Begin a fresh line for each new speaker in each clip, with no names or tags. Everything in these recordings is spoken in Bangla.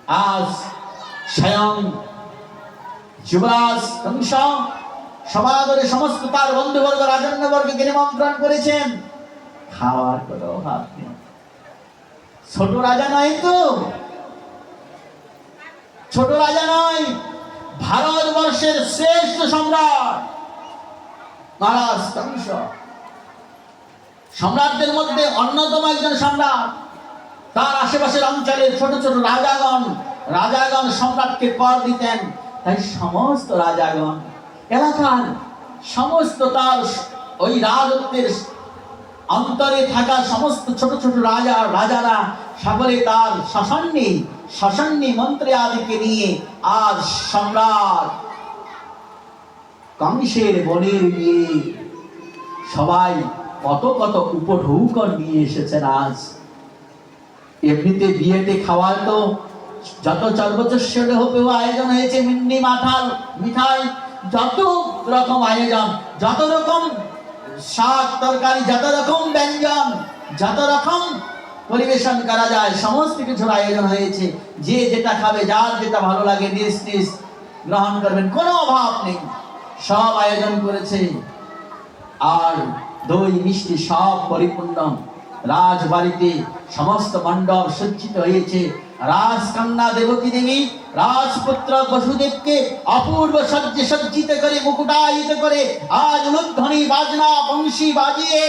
আজ স্বয়ং যুবরাজ কংস সমাদরে সমস্ত তার বন্ধুবর্গ রাজন্যবর্গকে নিমন্ত্রণ করেছেন, খাওয়ার কোনো অভাব নেই। ছোট রাজা নয় তো, ছোট রাজা নয়, ভারতবর্ষের শ্রেষ্ঠ সম্রাট মহারাজ কংস, সম্রাটদের মধ্যে অন্যতম একজন সম্রাট। তার আশেপাশের অঞ্চলের ছোট ছোট রাজাগণ সম্রাটকে কর দিতেন। তাই সমস্ত রাজাগণ, এলাকার সমস্ত তার ওই রাজত্বের অন্তরে থাকা সমস্ত ছোট ছোট রাজারা সকলে তার শাসন্নী মন্ত্রী আদিকে নিয়ে আজ সম্রাট কংসের বোনের বিয়ে সবাই কত কত উপঢৌকন নিয়ে এসেছেন। আজ এমনিতে বিয়েতে খাওয়ার তো যত সর্বচস্যে হোপেও আয়োজন হয়েছে, মিন্নি মাঠাল মিঠাই, যত রকম আয়োজন, যত রকম শাক তরকারি, যত রকম ব্যঞ্জন, যত রকম পরিবেশন করা যায় সমস্ত কিছুর আয়োজন হয়েছে। যে যেটা খাবে, যার যেটা ভালো লাগে নিজ নিজ গ্রহণ করবেন, কোনো অভাব নেই, সব আয়োজন করেছে। আর দই মিষ্টি সব পরিপূর্ণ। রাজবাড়িতে সমস্ত মণ্ডপ সজ্জিত হয়েছে। রাজকন্যা দেবকী দেবী রাজপুত্র বসুদেবকে অপূর্ব সজ্জে সজ্জিত করে, মুকুটায়িত করে আজ উলুধ্বনি বাজনা বংশী বাজিয়ে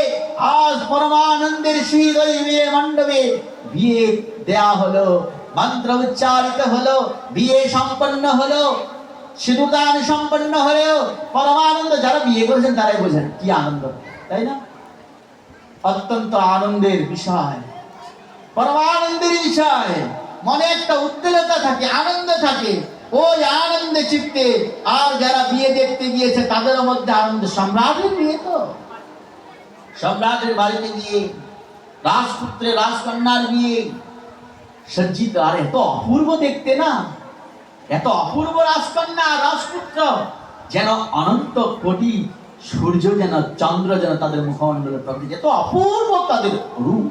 আজ পরমানন্দের সহিত বিয়ে মণ্ডপে বিয়ে দেয়া হলো, মন্ত্র উচ্চারিত হলো, বিয়ে সম্পন্ন হলো, সিঁদুরদান সম্পন্ন হলেও পরমানন্দ। যারা বিয়ে করেছেন তারাই বোঝেন কি আনন্দ, তাই না? অত্যন্ত আনন্দের বিষয়, পরমানন্দের বিষয়। মনে একটা উত্তেজনা থাকে, আনন্দ থাকে, ওই আনন্দে চিত্তে আর যারা বিয়ে দেখতে গিয়েছে তাদের মধ্যে আনন্দ। সম্রাটের বিয়ে তো, সম্রাটের বাড়িতে গিয়ে রাজপুত্রের রাজকন্যার বিয়ে সজ্জিত। আর এত অপূর্ব দেখতে না, এত অপূর্ব রাজকন্যা রাজপুত্র, যেন অনন্ত কোটি সূর্য, যেন চন্দ্র, যেন তাদের মুখমণ্ডলে প্রকৃতি, এত অপূর্ব তাদের রূপ।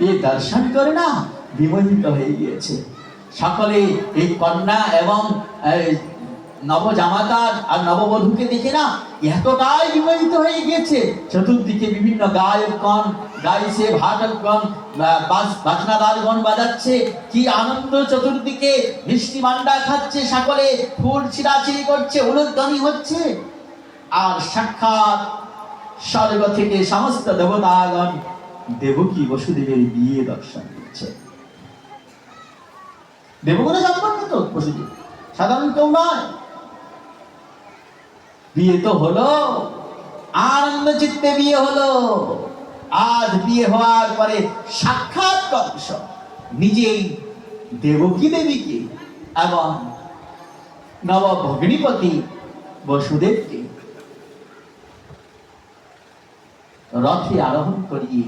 এ দর্শন করে না বিমোহিত হয়ে গিয়েছে সকলে। এই কন্যা এবং নবজামাতার আর নববধূকে দেখে না এতটাই বিমোহিত হয়ে গিয়েছে। চতুর্দিকে বিভিন্ন গায়কগণ গাইছে, ভাটকগণ বাজনাদারগণ বাজাচ্ছে, কি আনন্দ! চতুর্দিকে মিষ্টি মান্ডা খাচ্ছে সকলে, ফুল ছিঁড়াছিড়ি করছে, উলুধ্বনি হচ্ছে। আর সাক্ষাৎ স্বর্গ থেকে সমস্ত দেবতাগণ দেবকী বসুদেবের বিয়ে দর্শন দিচ্ছে। দেবগুণে সম্পন্ন তো বসুদেব, সাধারণ কেউ নয়। বিয়ে তো হলো, আনন্দ চিত্তে বিয়ে হলো। আজ বিয়ে হওয়ার পরে সাক্ষাৎ কংস নিজেই দেবকী দেবীকে এবং নবভগ্নিপতি বসুদেবকে রথে আরোহণ করিয়ে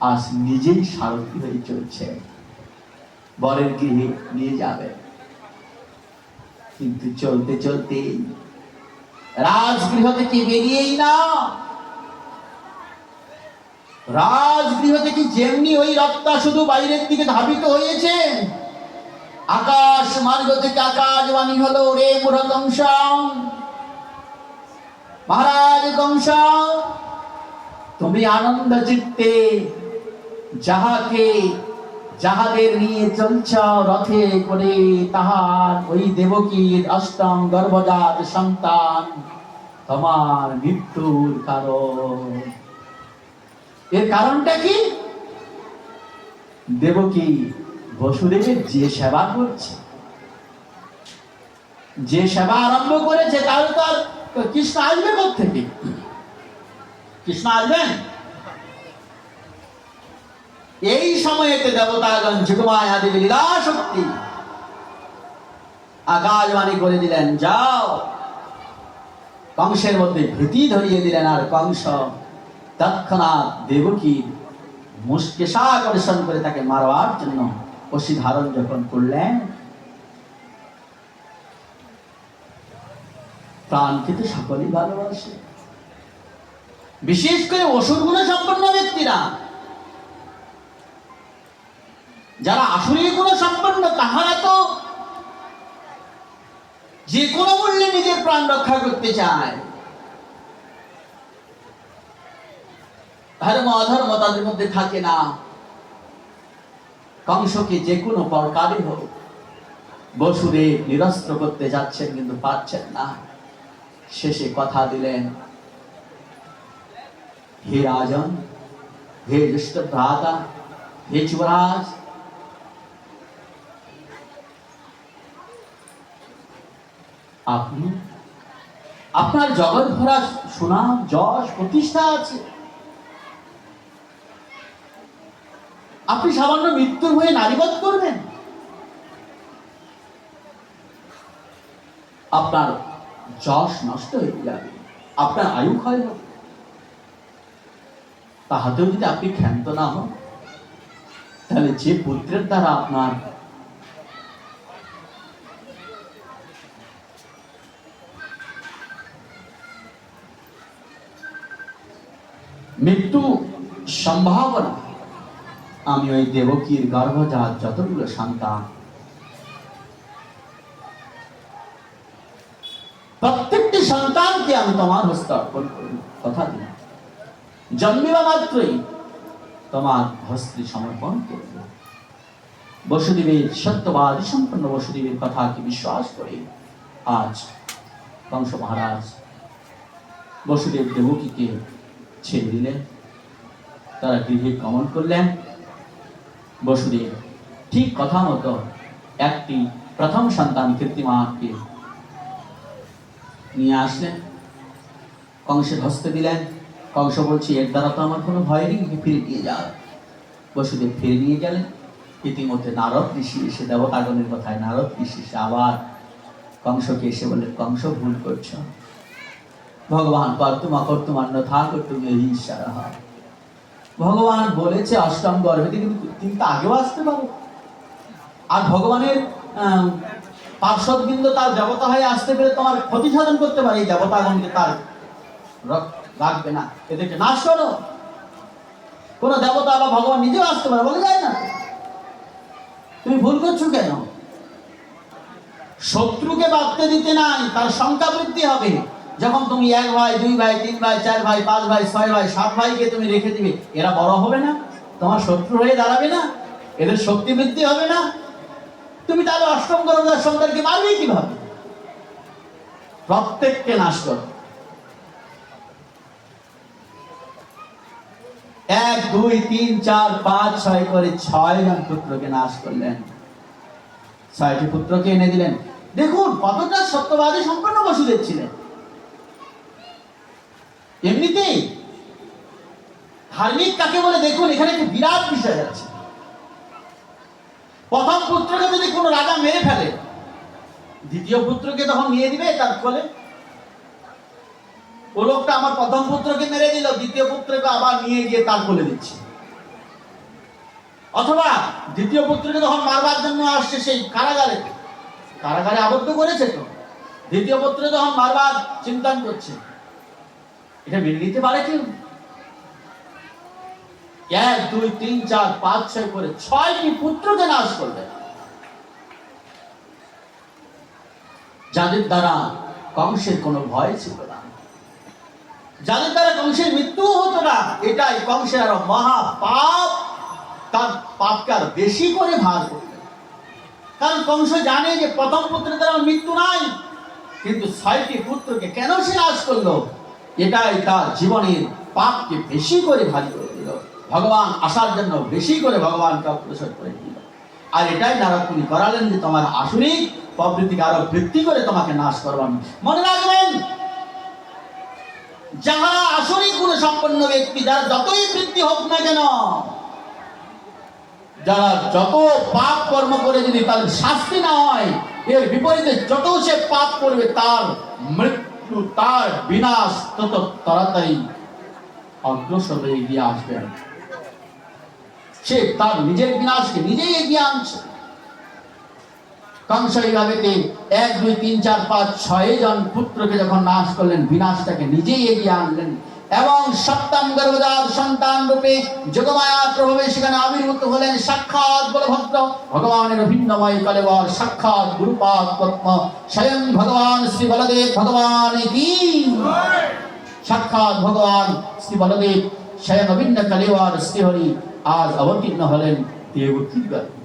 আজ নিজেই সারথি হয়ে চলছে, বরের গৃহে নিয়ে যাবে। কিন্তু চলতে চলতে রাজগৃহ থেকে বেরিয়েই না, রাজগৃহ থেকে যেমনি ওই রথটা শুধু বাইরের দিকে ধাবিত হয়েছে, আকাশ মার্গ থেকে আকাশবাণী হলো, রে মূঢ় কংস, মহারাজ কংস, তুমি আনন্দ চিত্তে যাহাদের নিয়ে চলছ রথে করে, তাহার ওই দেবকীর অষ্টম গর্ভজাত সন্তান তোমার মৃত্যুর কারণ। এর কারণটা কি? দেবকী বসুদেবের যে সেবা করছে, যে সেবা আরম্ভ করেছে, তাহলে তো আর কৃষ্ণ আসবে কোত্থেকে? কৃষ্ণ আসবেন? এই সময়েতে দেবতাগণ যোগমায় আদি লীলা শক্তি আকাশবাণী করে দিলেন, যাও। কংসের মধ্যে ভীতি ধরিয়ে দিলেন। আর কংস তৎক্ষণাৎ দেবকীর মুষ্কেশা আকর্ষণ করে তাকে মারবার জন্য অসি ধারণ যখন করলেন, প্রাণকে তো সকলেই ভালোবাসে, বিশেষ করে অসুর গুণ সম্পন্ন ব্যক্তিরা। যারা আসুরি গুণ সম্পন্ন তাহারা তো যে কোনো মূল্যে নিজের প্রাণ রক্ষা করতে চায়। ধর্ম অধর্ম তাদের মধ্যে থাকে না। কংসকে যে কোনো প্রকারে হোক বসুদেব নিরস্ত্র করতে যাচ্ছেন, কিন্তু পারছেন না। শেষে কথা দিলেন, হে রাজন, হে জ্যেষ্ঠ ভ্রাতা, হে যুবরাজ, আপনি, আপনার জগৎ ভরা সুনাম যশ প্রতিষ্ঠা আছে, আপনি সামান্য মৃত্যুর হয়ে নারীবধ করবেন? আপনার যশ নষ্ট হয়ে যাবে, আপনার আয়ু ক্ষয় হবে। তাহাতেও যদি আপনি ক্ষান্ত না হন, তাহলে যে পুত্রের দ্বারা আপনার মৃত্যু সম্ভাবনা, আমি ওই দেবকীর গর্ভজাত যতগুলো সন্তান প্রত্যেকটি সন্তানকে আমি তোমার হস্তে অর্পণ করব, কথা দিলাম। জন্মিবা মাত্রই তোমার হস্তে সমর্পণ করব। বসুদেবের সত্যবাদী সম্পন্ন বসুদেবের কথাকে বিশ্বাস করে আজ কংস মহারাজ বসুদেব দেবকীকে ছেড়ে দিলেন। তারা গৃহে গমন করলেন। বসুদেব ঠিক কথা মতো একটি প্রথম সন্তান কীর্তিমানকে নিয়ে আসলেন, কংসের হস্তে দিলেন। কংস বলছে, এর দ্বারা তো আমার কোনো ভয় নেই, ফিরে নিয়ে যাও। বসুদেব ফিরে নিয়ে গেলেন। ইতিমধ্যে নারদ ঋষি এসে, দেবতাগণের কথায় নারদ ঋষি এসে আবার কংসকে এসে বললেন, কংস ভুল করছো, ভগবান কর্তুম অকর্তুম অন্যথা কর্তুম এই ঈশ্বর হয়। ভগবান বলেছে অষ্টম গর্ভে, কিন্তু তুমি তো আগেও আসতে পারো। আর ভগবানের পার্শ্ববৃন্দ তার দেবতা হয়ে আসতে পেরে তোমার ক্ষতি সাধন করতে পারে। এই দেবতাগণকে তার রাখবে না, এদেরকে নাশ করো। কোন দেবতা বা ভগবান নিজেও আসতে পারে, বলে যায় না। তুমি ভুল করছো কেন? শত্রুকে বাঁধতে দিতে নাই, তার সংখ্যা বৃদ্ধি হবে। যখন তুমি 1 ভাই 2 ভাই 3 ভাই 4 ভাই 5 ভাই 6 ভাই 7 ভাইকে তুমি রেখে দিবে, এরা বড় হবে না? তোমার শত্রু হয়ে দাঁড়াবে না? এদের শক্তি বৃদ্ধি হবে না? তুমি তাহলে অষ্টম গর্ভজাত সন্তানকে মারবে কিভাবে? প্রত্যেককে নাশ করো। 1 2 3 4 5 6 করে 6 জন পুত্রকে নাশ করলেন। 6টি পুত্রকে এনে দিলেন। দেখুন কতটা সত্যবাদী সম্পন্ন বসুদেব ছিলেন। এমনিতেই ধার্মিক কাকে বলে দেখুন, এখানে একটি বিরাট বিষয় আছে। প্রথম পুত্রকে যদি কোনো রাজা মেরে ফেলে, দ্বিতীয় পুত্রকে তখন নিয়ে দিবে তার কোলে। ও লোকটা আমার প্রথম পুত্রকে মেরে দিল, দ্বিতীয় পুত্রকে আবার নিয়ে গিয়ে তার কোলে দিচ্ছে। অথবা দ্বিতীয় পুত্রকে তখন মারবার জন্য আসছে সেই কারাগারে, কারাগারে আবদ্ধ করেছে, তো দ্বিতীয় পুত্র তখন মারবার চিন্তা করছে। এটা মেনে নিতে পারে কেউ? 1 2 3 4 5 6 করে 6টি পুত্রকে নাশ করবে, যাদের দ্বারা কংসের কোনো ভয় ছিল না, যাদের দ্বারা কংসের মৃত্যু হতো না। এটাই কংসের আরো মহা পাপ, তার পাপকে আর বেশি করে ভার করবে। কারণ কংস জানে যে প্রথম পুত্রের দ্বারা মৃত্যু নাই, কিন্তু 6টি পুত্রকে কেন সে নাশ করলো? এটাই তার জীবনের পাপকে বেশি করে ভারী করে দিল। ভগবান আসার জন্য বেশি করে ভগবানকে অগ্রসর করে দিল। আর এটাই নারদমুনি করালেন যে তোমার আসুরিক প্রবৃত্তিকে আরো বৃদ্ধি করে তোমাকে নাশ করবেন। মনে রাখবেন, যারা আসুরিক গুণ সম্পন্ন ব্যক্তি, যার যতই বৃদ্ধি হোক না কেন, যারা যত পাপ কর্ম করে যদি তার শাস্তি না হয়, এর বিপরীতে যত সে পাপ করবে তার মৃত্যু, তার বিনাশ তত তাড়াতাড়ি অগ্রসর হয়ে এগিয়ে আসবে। সে তার নিজের বিনাশকে নিজেই এগিয়ে আনছে। কংস এইভাবে 1 2 3 4 5 6 জন পুত্রকে যখন নাশ করলেন, বিনাশটাকে নিজেই এগিয়ে আনলেন। এবং সপ্তম গর্ভজাত সন্তান রূপে যোগমায়ার প্রভাবে সেখানে আবির্ভূত হলেন সাক্ষাৎ বলভদ্র ভগবানের ভিন্নময় কলেবর সাক্ষাৎ গুরুপাদ পদ্ম স্বয়ং ভগবান শ্রী বলদেব ভগবান কি সাক্ষাৎ ভগবান শ্রী বলদেব স্বয়ং অভিন্ন কলেবর শ্রীহরি আজ অবতীর্ণ হলেন দেবকীর গর্ভে।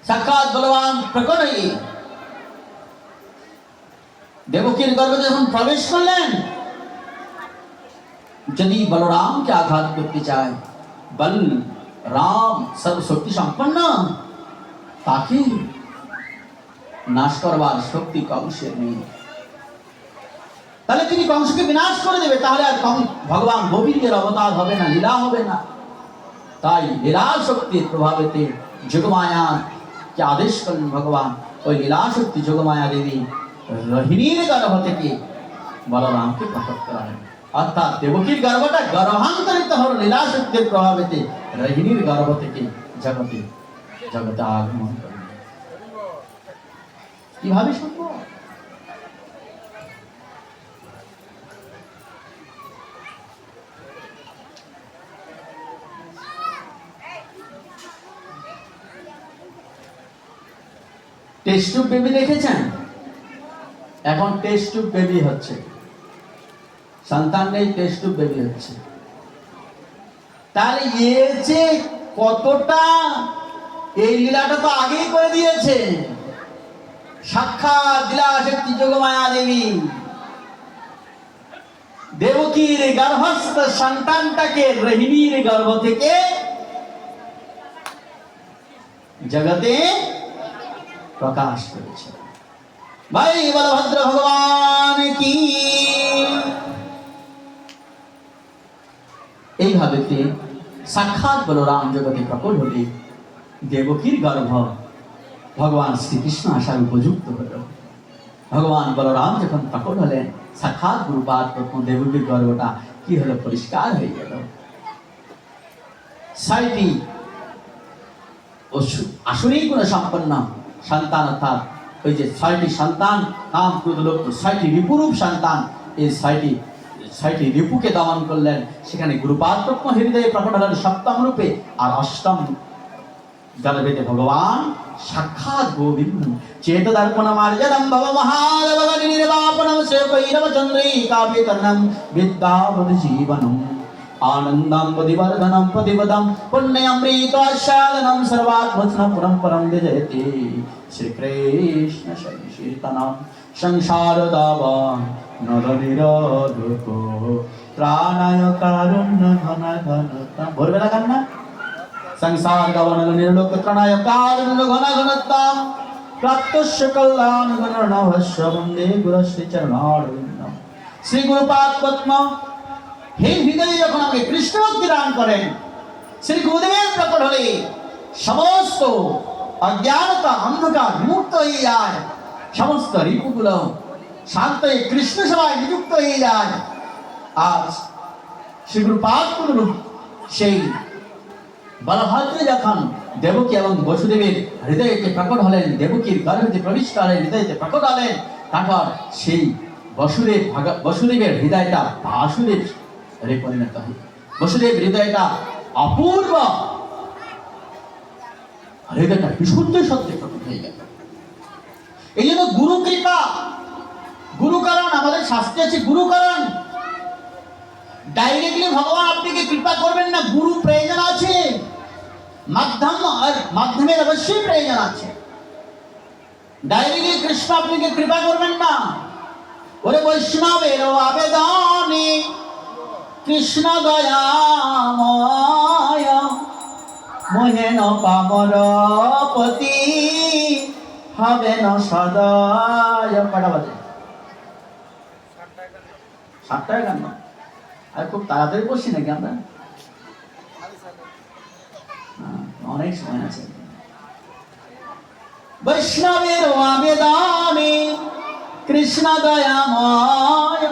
সাক্ষাৎ বলবান প্রকট হয়ে দেবকীর গর্ভে যখন প্রবেশ করলেন, যদি বলরামকে আঘাত করতে চায়, বল রাম সর্বশক্তি সম্পন্ন, তাকে নাশ করবার শক্তি কংসের নেই। তাহলে তিনি কংসকে বিনাশ করে দেবে, তাহলে আর ভগবান গোবিন্দের অবতার হবে না, লীলা হবে না। তাই লীলা শক্তির প্রভাবেতে যোগমায়া কে আদেশ করলেন ভগবান, ওই লীলা শক্তি যোগমায়া দেবী রোহিণীর গর্ভ থেকে বলরামকে প্রকট করালেন। অর্থাৎ দেবকীর গর্ভটা গর্ভান্তরিত হল লীলা শক্তির প্রভাবেতে রোহিণীর গর্ভ থেকে জগতে আগমন করলেন। কিভাবে সম্ভব? টেস্ট টিউব বেবি দেখেছেন? এখন টেস্ট টিউব বেবি হচ্ছে, সন্তান নেই, টেস্ট টিউব বেবি হচ্ছে। তাহলে যে কতটা এই লীলাটা তো আগেই করে দিয়েছে সাক্ষাৎ লীলা শক্তি যোগমায়া দেবী। দেবকীর গর্ভস্থ সন্তানটাকে রোহিণীর গর্ভ থেকে জগতে প্রকাশ করেছে। ভাই বলভদ্র ভগবান কি। এইভাবে সাক্ষাৎ বলরাম জগতে প্রকট হলে দেবকীর গর্ভ ভগবান শ্রীকৃষ্ণ আসার উপযুক্ত হল। ভগবান বলরাম যখন প্রকট হলেন, সাক্ষাৎ গুরুপাদ প্রথম দেবকীর গর্ভটা কি হলো? পরিষ্কার হয়ে গেল। ৬টি আসুরি গুণ সম্পন্ন সন্তান, অর্থাৎ ওই যে ৬টি সন্তান কাম ক্রোধ লোভ ৬টি রিপুরূপ সন্তান, এই ৬টি রিপুকে দমন করলেন। সেখানে গুরুপাদ ব্রহ্ম হৃদয়ে প্রকট হলেন সপ্তম রূপে, আর অষ্টম গর্ভেতে ভগবান সাক্ষাৎ গোবিন্দ চেত দর্পণ মার্জনম ভব মহাদেব নির্বাপনম সেবৈরব চন্দ্রিকাভিতর্ণম বিদ্যাবদ জীবনম आनंदम पदिवर्धनम पदिवदम पुण्यमृतास्वादनम सर्वात्मचन पुरम परम विजयते श्री कृष्ण संकीर्तनम संसार दावान नद निरोधको प्राणाय कारुण्य घन घनता बोलबेला करना संसार दावान नद निरोधक प्राणाय कारुण्य घन घनता प्राप्तस्य कल्याण गणनवश्य वंदे गुरुश्री चरणारविंदम श्री गुरुपाद पद्म হে হৃদয়ে যখন আমাকে কৃষ্ণ ভক্তি দান করেন, শ্রী গুরুদেবের প্রকট হলে সমস্ত অজ্ঞানতা অন্ধকার বিমুক্ত হয়ে যায়, সমস্ত রিপুগুলো শান্ত হয়ে কৃষ্ণ সভায় নিযুক্ত হয়ে যায়। আজ শ্রী গুরুপাদ পুরুষ সেই বলভদ্র যখন দেবকী এবং বসুদেবের হৃদয়তে প্রকট হলেন, দেবকীর গর্ভে প্রবেশ করেন, হৃদয়তে প্রকট হলেন, তারপর সেই বসুদেবের হৃদয়টা বাসুদেব পরিণত হয়। বসুদেব হৃদয়টা অপূর্ব, হৃদয়টা বিশুদ্ধ সত্যে প্রকট হয়ে গেল। এই জন্য গুরু কৃপা, গুরুকরণ, আমাদের শাস্ত্রে আছে গুরুকরণ। ডাইরেক্টলি ভগবান আপনাকে কৃপা করবেন না, গুরু প্রয়োজন আছে, মাধ্যমের অবশ্যই প্রয়োজন আছে। ডাইরেক্টলি কৃষ্ণ আপনাকে কৃপা করবেন না। ওরে বৈষ্ণবের আবেদনে কৃষ্ণ দয়াময় মোহেন পামর পতি হবে না সদয়। কটা বাজে? 7টায় গান। আর খুব তাড়াতাড়ি বসছি নাকি আমরা? অনেক সময় আছে। বৈষ্ণবের আবেদনে কৃষ্ণ দয়াময়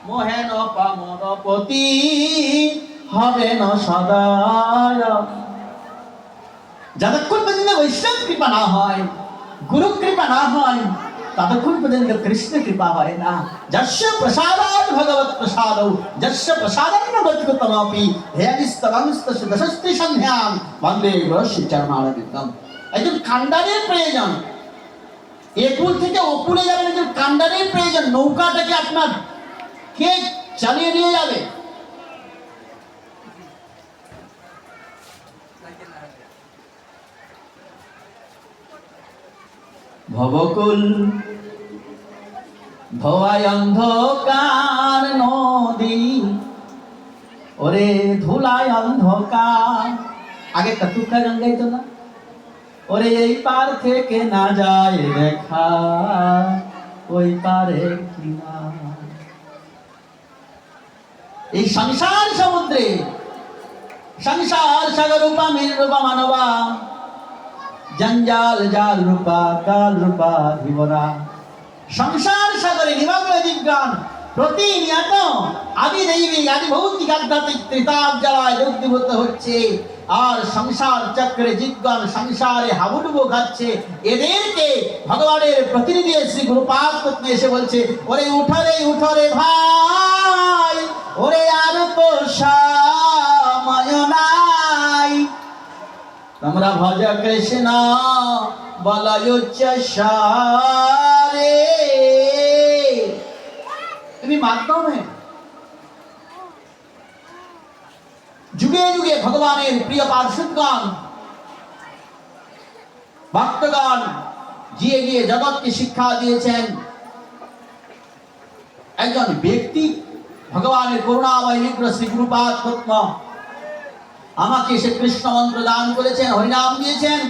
মোহেন পামর পতি হবে না সদয়। যতক্ষণ পর্যন্ত বৈষ্ণব কৃপা না হয়, গুরু কৃপা না হয়, ততক্ষণ পর্যন্ত কৃষ্ণ কৃপা হয় না। যস্য প্রসাদাৎ ভগবৎ প্রসাদৌ যস্য প্রসাদান্ন গতিকতমাপি হেয়ানিস্তবাংস্তস্য দশস্তি সন্ধ্যাম বন্দে গুরুশ্রী চরণারবিন্দম। একজন কাণ্ডারের প্রয়োজন, একুল থেকে ওকুলে যাবেন, একজন কাণ্ডারের প্রয়োজন। নৌকাটাকে আপনার কে চালিয়ে নিয়ে যাবে? ভবকুল ধোয়ায় অন্ধকার নদী, ওরে ধুলায় অন্ধকার। আগে কতুকা গান গাইতো না, ওরে এই পার থেকে না যায় দেখা ওই পারে কিনা। এই সংসার সমুদ্রে, সংসার সাগর রূপা মীন রূপা মানবা, জঞ্জাল জাল রূপা কাল রূপা ধীবরা। সংসার সাগরে নিমগ্ন জীবগণ প্রতিনিয়ত আদি দৈবিক আদি ভৌতিক আধ্যাত্মিক ত্রিতাপ জ্বালায় দগ্ধীভূত হচ্ছে। আর সংসার চক্রে জীবগণ সংসারে হাবুডুবু খাচ্ছে। এদেরকে ভগবানের প্রতিনিধি শ্রী গুরুপাদ পত্নী এসে বলছে, ওরে উঠরে ভাই, ওরে আর তো সময় নাই, তোমরা ভজ কৃষ্ণ বলয় উচ্চস্বরে। তুমি মাধ্যমে যুগে যুগে ভগবানের প্রিয় পার্শ্বদগণ ভক্তগণ গিয়ে গিয়ে জগৎকে শিক্ষা দিয়েছেন। একজন ব্যক্তি ভগবানের করুণাময় নিগ্রহ শ্রী গুরুপাদ পদ্ম আমাকে সে কৃষ্ণ মন্ত্র দান করেছেন, হরিনাম দিয়েছেন,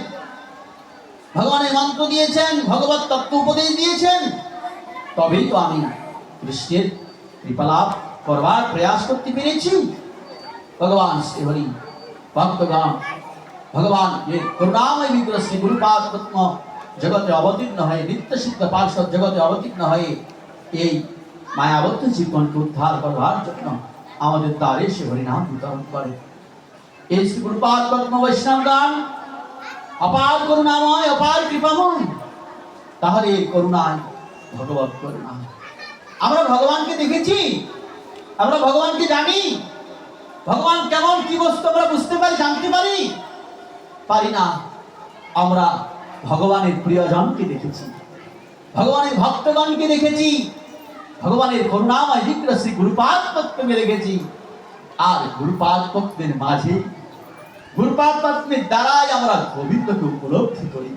ভগবানের মন্ত্র দিয়েছেন, ভগবত তত্ত্ব উপদেশ দিয়েছেন। তবেই তো আমি কৃষ্ণের কৃপালাভ করবার প্রয়াস করতে পেরেছি। ভগবান শ্রী হরি ভক্তগণ ভগবান যে করুণাময় বিগ্রহ শ্রী গুরুপাদ পদ্ম জগতে অবতীর্ণ হয়ে নিত্য সিদ্ধ পার্শ্বদ জগতে অবতীর্ণ হয়ে এই মায়াবদ্ধ জীবনকে উদ্ধার করবার জন্য আমাদের দ্বারে সে হরিনাম বিতরণ করে। এই শ্রী গুরুপাদ পদ্ম বৈষ্ণবগণ অপার করুণাময়, অপার কৃপাময়। তাহলে এই করুণায় ভগবত করুণা। আমরা ভগবানকে দেখেছি, আমরা ভগবানকে জানি। ভগবান কেমন, কি বস্তু আমরা বুঝতে পারি, জানতে পারি না। আমরা ভগবানের প্রিয়জনকে দেখেছি, ভগবানের ভক্তগণকে দেখেছি, ভগবানের করুণাময় বিগ্রহ শ্রী গুরুপাদ পদ্মকে দেখেছি। আর গুরুপাদ পদ্মের মাঝে, গুরুপাদ পদ্মের দ্বারাই আমরা গোবিন্দকে উপলব্ধি করি।